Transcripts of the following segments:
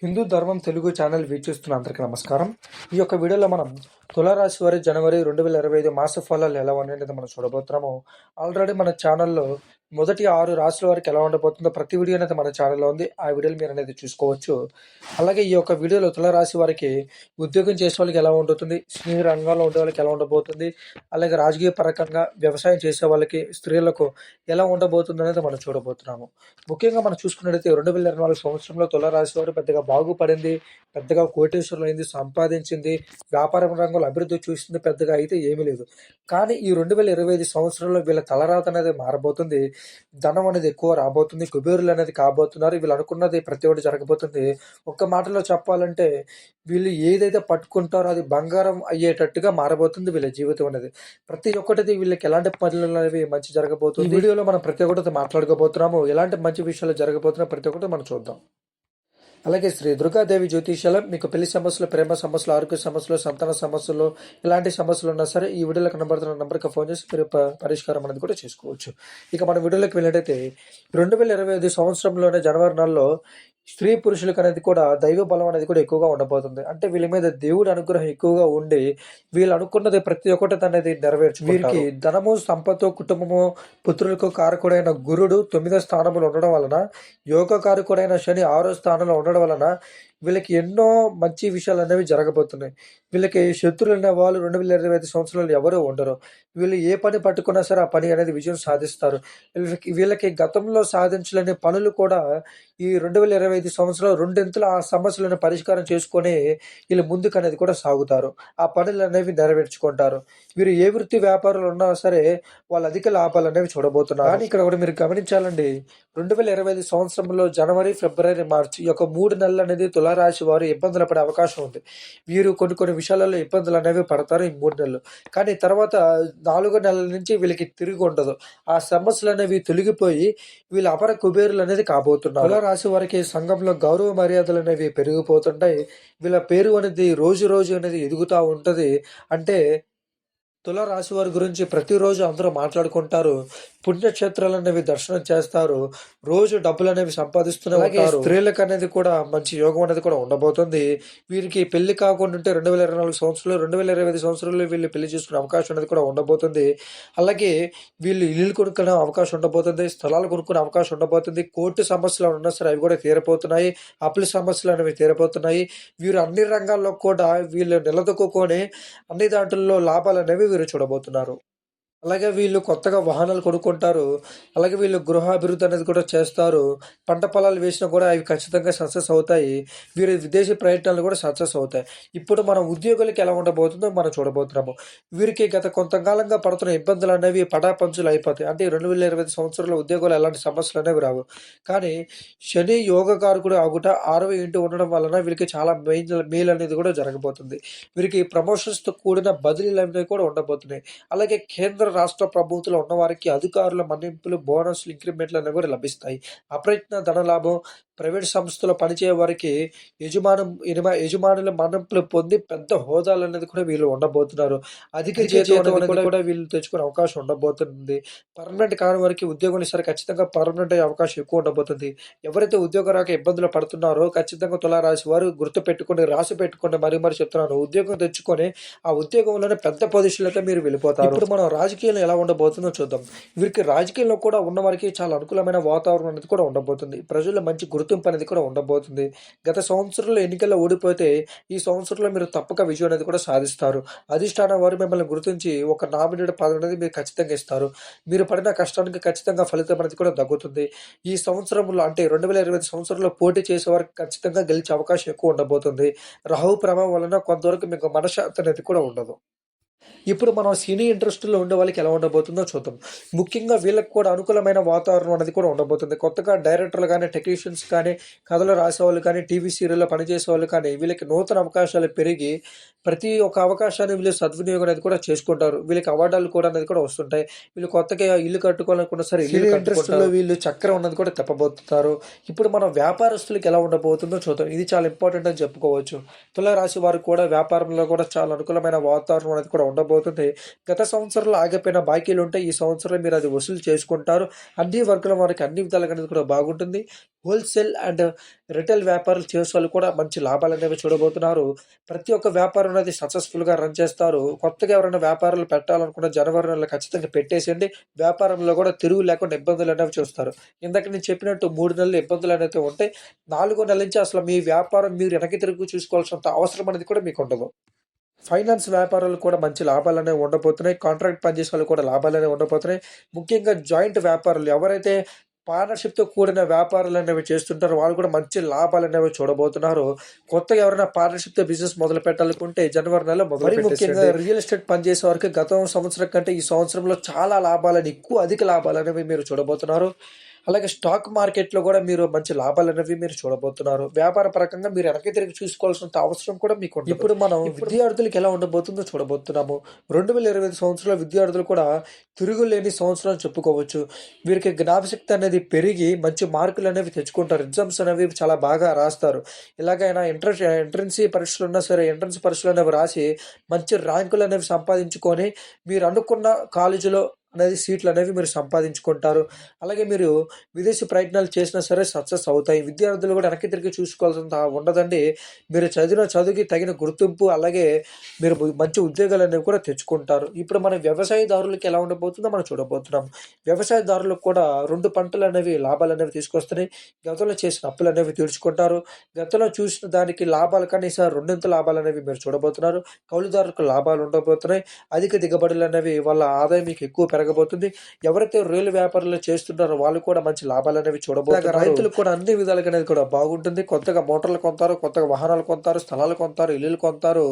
హిందూ ధర్మం తెలుగు ఛానల్ వీక్షిస్తున్న అందరికీ నమస్కారం. ఈ యొక్క వీడియోలో మనం తులారాశి వారి జనవరి 2025 మాస ఫలాలు ఎలా ఉన్నాయనేది మనం చూడబోతున్నాము. ఆల్రెడీ మన ఛానల్లో మొదటి 6 రాశుల వారికి ఎలా ఉండబోతుందో ప్రతి వీడియో అనేది మన ఛానల్లో ఉంది. ఆ వీడియోలు మీరు అనేది చూసుకోవచ్చు. అలాగే ఈ యొక్క వీడియోలో తులారాశి వారికి ఉద్యోగం చేసే వాళ్ళకి ఎలా ఉంటుంది, స్నేహ రంగంలో ఉండే వాళ్ళకి ఎలా ఉండబోతుంది, అలాగే రాజకీయ పరకంగా వ్యవసాయం చేసే వాళ్ళకి స్త్రీలకు ఎలా ఉండబోతుంది అనేది మనం చూడబోతున్నాము. ముఖ్యంగా మనం చూసుకున్నట్లయితే 2024 సంవత్సరంలో తులారాశి వారు పెద్దగా బాగుపడింది, పెద్దగా కోటేశ్వరులైంది, సంపాదించింది, వ్యాపారం రంగంలో అభివృద్ధి చూసింది పెద్దగా అయితే ఏమీ లేదు. కానీ ఈ 2025 సంవత్సరంలో వీళ్ళ తలరాత అనేది మారబోతుంది. ధనం అనేది ఎక్కువ రాబోతుంది, కుబేరులు అనేది కాబోతున్నారు. వీళ్ళు అనుకున్నది ప్రతి ఒక్కటి జరగబోతుంది. ఒక్క మాటలో చెప్పాలంటే వీళ్ళు ఏదైతే పట్టుకుంటారో అది బంగారం అయ్యేటట్టుగా మారబోతుంది వీళ్ళ జీవితం అనేది. ప్రతి ఒక్కటిది వీళ్ళకి ఎలాంటి పనులు అనేవి మంచి జరగబోతుంది. ఈ వీడియోలో మనం ప్రతి ఒక్కటితో మాట్లాడుకోబోతున్నాము. ఎలాంటి మంచి విషయాలు జరగబోతున్నాయో ప్రతి ఒక్కటి మనం చూద్దాం. అలాగే శ్రీ దుర్గాదేవి జ్యోతిష్యాలయం మీకు పెళ్లి సమస్యలు, ప్రేమ సమస్యలు, ఆరోగ్య సమస్యలు, సంతాన సమస్యలు, ఇలాంటి సమస్యలు ఉన్నా సరే ఈ వీడియోలో కనబడుతున్న నెంబర్కి ఫోన్ చేసి మీరు పరిష్కారం అనేది కూడా చేసుకోవచ్చు. ఇక మన వీడియోలోకి వెళ్ళినట్టయితే 2025 సంవత్సరంలోనే జనవరి నెలలో స్త్రీ పురుషులకు అనేది కూడా దైవ బలం అనేది కూడా ఎక్కువగా ఉండబోతుంది. అంటే వీళ్ళ మీద దేవుడి అనుగ్రహం ఎక్కువగా ఉండి వీళ్ళు అనుకున్నది ప్రతి ఒక్కటి అనేది నెరవేర్చు. వీరికి ధనము, సంపత్తు, కుటుంబము, పుత్రులకు కారకుడైన గురుడు 9వ స్థానంలో ఉండడం వలన, యోగ కారకుడైన శని 6వ స్థానంలో ఉండడం వలన వీళ్ళకి ఎన్నో మంచి విషయాలు అనేవి జరగబోతున్నాయి. వీళ్ళకి శత్రువులు అనే వాళ్ళు 2025 సంవత్సరాలు ఎవరు ఉండరు. వీళ్ళు ఏ పని పట్టుకున్నా సరే ఆ పని అనేది విజయం సాధిస్తారు. వీళ్ళకి గతంలో సాధించలేని పనులు కూడా ఈ 2025 సంవత్సరంలో రెండింతలు ఆ సమస్యలను పరిష్కారం చేసుకొని వీళ్ళు ముందుకు అనేది కూడా సాగుతారు. ఆ పనులు అనేవి నెరవేర్చుకుంటారు. వీరు ఏ వృత్తి వ్యాపారాలు ఉన్నా సరే వాళ్ళు అధిక లాభాలు అనేవి చూడబోతున్నారు. కానీ ఇక్కడ కూడా మీరు గమనించాలండి, 2025 సంవత్సరంలో జనవరి, ఫిబ్రవరి, మార్చి ఈ యొక్క 3 నెలలు అనేది తులారాశి వారు ఇబ్బందులు పడే అవకాశం ఉంది. వీరు కొన్ని విషయాలలో ఇబ్బందులు అనేవి పడతారు ఈ 3 నెలలు. కానీ తర్వాత 4 నెలల నుంచి వీళ్ళకి తిరిగి ఉండదు. ఆ సమస్యలు అనేవి తొలగిపోయి వీళ్ళ అపర కుబేరులు అనేది కాబోతున్నారు. తులారాశి వారికి సంఘంలో గౌరవ మర్యాదలు అనేవి పెరిగిపోతుంటాయి. వీళ్ళ పేరు అనేది రోజు అనేది ఎదుగుతూ ఉంటది. అంటే తులారాశి వారి గురించి ప్రతిరోజు అందరూ మాట్లాడుకుంటారు. పుణ్యక్షేత్రాలు అనేవి దర్శనం చేస్తారు. రోజు డబ్బులు అనేవి సంపాదిస్తూనే ఉంటారు. స్త్రీలకు అనేది కూడా మంచి యోగం అనేది కూడా ఉండబోతుంది. వీరికి పెళ్లి కాకుండా ఉంటే 2024 సంవత్సరంలో 2025 సంవత్సరంలో వీళ్ళు పెళ్లి చేసుకునే అవకాశం అనేది కూడా ఉండబోతుంది. అలాగే వీళ్ళు ఇల్లు కొనుక్కునే అవకాశం ఉండబోతుంది, స్థలాలు కొనుక్కునే అవకాశం ఉండబోతుంది. కోర్టు సమస్యలు ఉన్నా సరే అవి కూడా తీరబోతున్నాయి. అప్పుల సమస్యలు అనేవి తీరబోతున్నాయి. వీరు అన్ని రంగాల్లో కూడా వీళ్ళు నిలదొక్కుని అన్ని దాంట్లో లాభాలు అనేవి వీరు చూడబోతున్నారు. అలాగే వీళ్ళు కొత్తగా వాహనాలు కొనుక్కుంటారు. అలాగే వీళ్ళు గృహాభివృద్ధి అనేది కూడా చేస్తారు. పంట పొలాలు వేసినా కూడా అవి ఖచ్చితంగా సక్సెస్ అవుతాయి. వీరి విదేశీ ప్రయత్నాలు కూడా సక్సెస్ అవుతాయి. ఇప్పుడు మనం ఉద్యోగులకి ఎలా ఉండబోతుందో మనం చూడబోతున్నాము. వీరికి గత కొంతకాలంగా పడుతున్న ఇబ్బందులు అనేవి పటాపంచులు అయిపోతాయి. అంటే 2025 సంవత్సరంలో ఉద్యోగాలు ఎలాంటి సమస్యలు అనేవి రావు. కానీ శని యోగకారకుడు ఆగుట 6వ ఇంటి ఉండడం వలన వీరికి చాలా మేలు అనేది కూడా జరగబోతుంది. వీరికి ప్రమోషన్స్తో కూడిన బదిలీలు అనేవి కూడా ఉండబోతున్నాయి. అలాగే కేంద్ర రాష్ట్ర ప్రభుత్వంలో ఉన్నవారికి అధికారుల మన్నింపులు, బోనస్లు, ఇంక్రిమెంట్లు అనేవి కూడా లభిస్తాయి. అప్రయత్న ధనలాభం, ప్రైవేట్ సంస్థలో పనిచేయ వారికి యజమానుల మన్నింపులు పొంది పెద్ద హోదాలు అనేది కూడా వీళ్ళు ఉండబోతున్నారు. అధిక జీతం అనేది కూడా వీళ్ళు తెచ్చుకునే అవకాశం ఉండబోతుంది. పర్మనెంట్ కాని వారికి ఉద్యోగం ఇస్తారు. ఖచ్చితంగా పర్మనెంట్ అయ్యే అవకాశం ఎక్కువ ఉండబోతుంది. ఎవరైతే ఉద్యోగం రాక ఇబ్బందులు పడుతున్నారో ఖచ్చితంగా తులారాశి వారు గుర్తు పెట్టుకుని, రాసి పెట్టుకుని మరి చెప్తున్నాను, ఉద్యోగం తెచ్చుకొని ఆ ఉద్యోగంలోనే పెద్ద పొజిషన్లతో మీరు వెళ్ళిపోతారు. ఇప్పుడు మనం రాజకీయాలు ఎలా ఉండబోతుందో చూద్దాం. వీరికి రాజకీయాల్లో కూడా ఉన్న వారికి చాలా అనుకూలమైన వాతావరణం అనేది కూడా ఉండబోతుంది. ప్రజల్లో మంచి గుర్తింపు అనేది కూడా ఉండబోతుంది. గత సంవత్సరంలో ఎన్నికల్లో ఓడిపోతే ఈ సంవత్సరంలో మీరు తప్పక విజయం అనేది కూడా సాధిస్తారు. అధిష్టానం వారు మిమ్మల్ని గుర్తించి ఒక నామినేటెడ్ పదవి అనేది మీరు ఖచ్చితంగా ఇస్తారు. మీరు పడిన కష్టానికి ఖచ్చితంగా ఫలితం అనేది కూడా తగ్గుతుంది. ఈ సంవత్సరంలో అంటే 2025 సంవత్సరంలో పోటీ చేసేవారికి ఖచ్చితంగా గెలిచే అవకాశం ఎక్కువ ఉండబోతుంది. రాహు ప్రభావం వలన కొంతవరకు మీకు మనశ్శాంతి అనేది కూడా ఉండదు. ఇప్పుడు మనం సినీ ఇండస్ట్రీలో ఉండే వాళ్ళకి ఎలా ఉండబోతుందో చూద్దాం. ముఖ్యంగా వీళ్ళకి కూడా అనుకూలమైన వాతావరణం అనేది కూడా ఉండబోతుంది. కొత్తగా డైరెక్టర్లు కానీ, టెక్నీషియన్స్ కానీ, కథలు రాసేవాళ్ళు కానీ, టీవీ సీరియల్లో పనిచేసే వాళ్ళు కానీ వీళ్ళకి నూతన అవకాశాలు పెరిగి ప్రతి ఒక్క అవకాశాన్ని వీళ్ళు సద్వినియోగం అనేది కూడా చేసుకుంటారు. వీళ్ళకి అవార్డులు కూడా అనేది కూడా వస్తుంటాయి. వీళ్ళు కొత్తగా ఇల్లు కట్టుకోవాలనుకున్నా సరే ఇల్లు ఇండస్ట్రీలో వీళ్ళు చక్కెర ఉన్నది కూడా తెప్పబోతున్నారు. ఇప్పుడు మనం వ్యాపారస్తులకి ఎలా ఉండబోతుందో చూద్దాం. ఇది చాలా ఇంపార్టెంట్ అని చెప్పుకోవచ్చు. తులారాశి వారికి కూడా వ్యాపారంలో కూడా చాలా అనుకూలమైన వాతావరణం అనేది కూడా ఉండబోతుంది. గత సంవత్సరంలో ఆగిపోయిన బాకీలు ఉంటే ఈ సంవత్సరం మీరు అది వసూలు చేసుకుంటారు. అన్ని వర్గాల వారికి అన్ని విధాలుగా అనేది కూడా బాగుంటుంది. హోల్సేల్ అండ్ రిటైల్ వ్యాపారాలు చేసేవాళ్ళు కూడా మంచి లాభాలనేవి చూడబోతున్నారు. ప్రతి ఒక్క వ్యాపారం అనేది సక్సెస్‌ఫుల్‌గా రన్ చేస్తారు. కొత్తగా ఎవరైనా వ్యాపారాలు పెట్టాలనుకున్న జనవరి నెలలో ఖచ్చితంగా పెట్టేసేయండి. వ్యాపారంలో కూడా తిరుగు లేకుండా ఇబ్బందులనేవి చూస్తారు. ఇందాక నేను చెప్పినట్టు 3 నెలలు ఇబ్బందులనేవి ఉంటాయి. 4 నెలల నుంచి అసలు మీ వ్యాపారం మీరు వెనక్కి తిరిగి చూసుకోవాల్సినంత అవసరం అనేది కూడా మీకుండదు. ఫైనాన్స్ వ్యాపారాలు కూడా మంచి లాభాలనేవి ఉండబోతున్నాయి. కాంట్రాక్ట్ పనిచేసే వాళ్ళు కూడా లాభాలనేవి ఉండబోతున్నాయి. ముఖ్యంగా జాయింట్ వ్యాపారులు ఎవరైతే పార్ట్నర్‌షిప్‌తో కూడిన వ్యాపారాలనేవి చేస్తుంటారో వాళ్ళు కూడా మంచి లాభాలనేవి చూడబోతున్నారు. కొత్తగా ఎవరైనా పార్ట్నర్‌షిప్‌తో బిజినెస్ మొదలు పెట్టాలనుకుంటే జనవరి నెలలో మొదలు ముఖ్యంగా రియల్ ఎస్టేట్ పనిచేసే వారికి గత సంవత్సరం కంటే ఈ సంవత్సరంలో చాలా లాభాలని అధిక లాభాలనేవి మీరు చూడబోతున్నారు. అలాగే స్టాక్ మార్కెట్‌లో కూడా మీరు మంచి లాభాలనేవి మీరు చూడబోతున్నారు. వ్యాపార పరంగా మీరు వెనక్కి తిరిగి చూసుకోవాల్సినంత అవసరం కూడా మీకుండదు. ఇప్పుడు మనం విద్యార్థులకి ఎలా ఉండబోతుందో చూడబోతున్నాము. 2025 సంవత్సరంలో విద్యార్థులు కూడా తిరుగులేని సంవత్సరం అని చెప్పుకోవచ్చు. వీరికి జ్ఞాపకశక్తి అనేది పెరిగి మంచి మార్కులనేవి తెచ్చుకుంటారు. ఎగ్జామ్స్ అనేవి చాలా బాగా రాస్తారు. ఎలాగైనా ఎంట్రన్సీ పరీక్షలున్నా సరే ఎంట్రన్స్ పరీక్షలనేవి రాసి మంచి ర్యాంకులనేవి సంపాదించుకొని మీరు అనుకున్న కాలేజీలో అనేది సీట్లనేవి మీరు సంపాదించుకుంటారు. అలాగే మీరు విదేశీ ప్రయత్నాలు చేసినా సరే సక్సెస్ అవుతాయి. విద్యార్థులు కూడా వెనక్కి తిరిగి చూసుకోవాల్సినంత ఉండదండి. మీరు చదివిన చదువుకి తగిన గుర్తింపు అలాగే మీరు మంచి ఉద్యోగాలనేవి కూడా తెచ్చుకుంటారు. ఇప్పుడు మన వ్యవసాయదారులకి ఎలా ఉండబోతుందో మనం చూడబోతున్నాం. వ్యవసాయదారులకు కూడా 2 పంటలనేవి లాభాలనేవి తీసుకొస్తున్నాయి. గతంలో చేసిన అప్పులనేవి తీర్చుకుంటారు. గతంలో చూసిన దానికి లాభాల కన్నా ఈసారి రెండింత లాభాలనేవి మీరు చూడబోతున్నారు. కౌలుదారులకు లాభాలు ఉండబోతున్నాయి. అధిక దిగుబడులనేవి వాళ్ళ ఆదాయం మీకు ఎక్కువ పెరగబోతుంది. ఎవరైతే రొయ్యల వ్యాపారాలు చేస్తున్నారో వాళ్ళు కూడా మంచి లాభాలనేవి చూడబోతున్నారు. రైతులకు కూడా అన్ని విధాలుగా అనేది కూడా బాగుంటుంది. కొత్తగా మోటార్లు కొంటారు, కొత్తగా వాహనాలు కొంటారు, స్థలాలు కొంటారు, ఇల్లులు కొంటారు.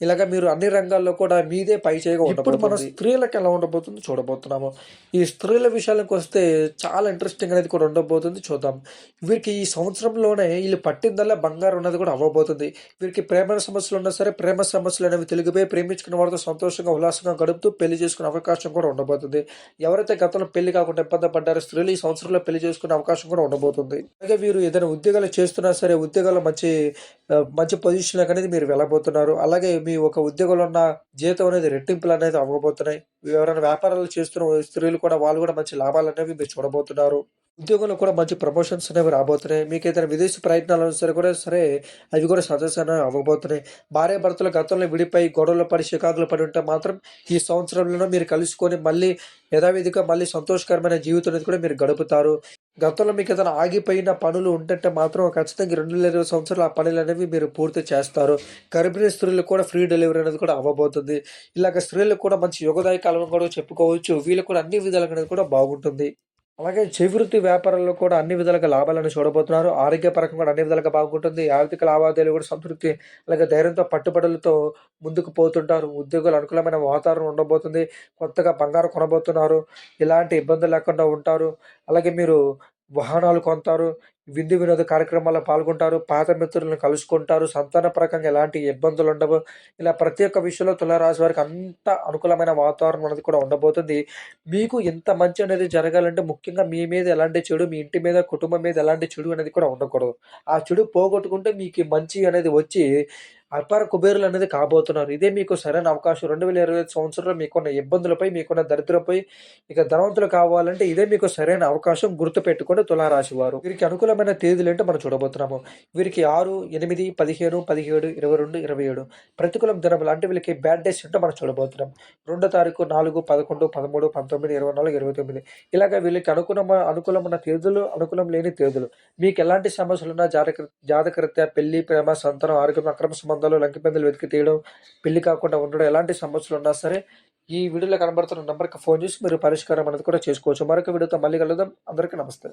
ఇలాగ మీరు అన్ని రంగాల్లో కూడా మీదే పై చేయగా ఇప్పుడు మన స్త్రీలకు ఎలా ఉండబోతుందో చూడబోతున్నాము. ఈ స్త్రీల విషయానికి వస్తే చాలా ఇంట్రెస్టింగ్ అనేది కూడా ఉండబోతుంది చూద్దాం. వీరికి ఈ సంవత్సరంలోనే వీళ్ళు పట్టిందల్లా బంగారం ఉన్నది కూడా అవ్వబోతుంది. వీరికి ప్రేమ సమస్యలు ఉన్నా సరే ప్రేమ సమస్యలు అనేవి తెలుగుపోయి ప్రేమించుకున్న వారితో సంతోషంగా ఉల్లాసంగా గడుపుతూ పెళ్లి చేసుకునే అవకాశం కూడా ఉండబోతుంది. ఎవరైతే గతంలో పెళ్లి కాకుండా ఇబ్బంది పడ్డారో స్త్రీలు ఈ సంవత్సరంలో పెళ్లి చేసుకునే అవకాశం కూడా ఉండబోతుంది. అలాగే వీరు ఏదైనా ఉద్యోగాలు చేస్తున్నా సరే ఉద్యోగాల్లో మంచి పొజిషన్ అనేది మీరు వెళ్ళబోతున్నారు. అలాగే మీ ఒక ఉద్యోగంలో ఉన్న జీతం అనేది రెట్టింపులు అనేది అవ్వబోతున్నాయి. ఎవరైనా వ్యాపారాలు చేస్తున్న స్త్రీలు కూడా వాళ్ళు కూడా మంచి లాభాలు అనేవి మీరు చూడబోతున్నారు. ఉద్యోగంలో కూడా మంచి ప్రమోషన్స్ అనేవి రాబోతున్నాయి. మీకు ఏదైనా విదేశీ ప్రయత్నాలు సరే అవి కూడా సక్సెస్ అనేవి అవ్వబోతున్నాయి. భార్యాభర్తలు గతంలో విడిపోయి గొడవలు పడి చికాకులు పడి ఉంటే మాత్రం ఈ సంవత్సరంలో మీరు కలుసుకొని మళ్ళీ యథావిధిగా మళ్ళీ సంతోషకరమైన జీవితం అనేది కూడా మీరు గడుపుతారు. గతంలో మీకు ఏదైనా ఆగిపోయిన పనులు ఉంటంటే మాత్రం ఖచ్చితంగా 2020 సంవత్సరాలు ఆ పనులనేవి మీరు పూర్తి చేస్తారు. గర్భిణీ స్త్రీలకు కూడా ఫ్రీ డెలివరీ అనేది కూడా అవ్వబోతుంది. ఇలాగ స్త్రీలకు కూడా మంచి యోగదాయక కాలం కూడా చెప్పుకోవచ్చు. వీళ్ళకి కూడా అన్ని విధాలుగా అనేది కూడా బాగుంటుంది. అలాగే చేవృత్తి వ్యాపారాల్లో కూడా అన్ని విధాలుగా లాభాలను చూడబోతున్నారు. ఆరోగ్యపరంగా కూడా అన్ని విధాలుగా బాగుంటుంది. ఆర్థిక లావాదేవీలు కూడా సంతృప్తి అలాగే ధైర్యంతో పట్టుబడులతో ముందుకు పోతుంటారు. ఉద్యోగులు అనుకూలమైన వాతావరణం ఉండబోతుంది. కొత్తగా బంగారం కొనబోతున్నారు. ఎలాంటి ఇబ్బందులు లేకుండా ఉంటారు. అలాగే మీరు వాహనాలు కొంటారు. విందు వినోద కార్యక్రమాల్లో పాల్గొంటారు. పాత మిత్రులను కలుసుకుంటారు. సంతానపరంగా ఎలాంటి ఇబ్బందులు ఉండవు. ఇలా ప్రతి ఒక్క విషయంలో తులారాశి వారికి అంత అనుకూలమైన వాతావరణం అనేది కూడా ఉండబోతుంది. మీకు ఇంత మంచి అనేది జరగాలంటే ముఖ్యంగా మీ మీద ఎలాంటి చెడు, మీ ఇంటి మీద, కుటుంబం మీద ఎలాంటి చెడు అనేది కూడా ఉండకూడదు. ఆ చెడు పోగొట్టుకుంటే మీకు మంచి అనేది వచ్చి అపార కుబేరులు అనేది కాబోతున్నారు. ఇదే మీకు సరైన అవకాశం. 2025 సంవత్సరంలో మీకున్న ఇబ్బందులపై, మీకున్న దరిద్రంపై ఇక ధనవంతులు కావాలంటే ఇదే మీకు సరైన అవకాశం. గుర్తుపెట్టుకోండి తులారాశి వారు. వీరికి అనుకూలమైన తేదీలేంటో మనం చూడబోతున్నాము. వీరికి 6, 8, 15, 17, 22, 27 ప్రతికూలం దినములు అంటే వీళ్ళకి బ్యాడ్ డేస్ ఏంటో మనం చూడబోతున్నాం. 2 తారీఖు, 4, 11, 13, 19, 24, 29 ఇలాగ వీళ్ళకి అనుకూలమైన తేదీలు, అనుకూలం లేని తేదీలు. మీకు ఎలాంటి సమస్యలున్నా జాతకరీత్యా పెళ్లి, ప్రేమ, సంతానం, ఆరోగ్యం, అక్రమ సంబంధాలు, లంకెపెందులు వెతికి తీయడం, పెళ్లి కాకుండా ఉండడం ఎలాంటి సమస్యలున్నా సరే ఈ వీడియోలో కనబడుతున్న నంబర్‌కి ఫోన్ చేసి మీరు పరిష్కారం అనేది కూడా చేసుకోవచ్చు. మరొక వీడియోతో మళ్ళీ కలుద్దాం. అందరికీ నమస్తే.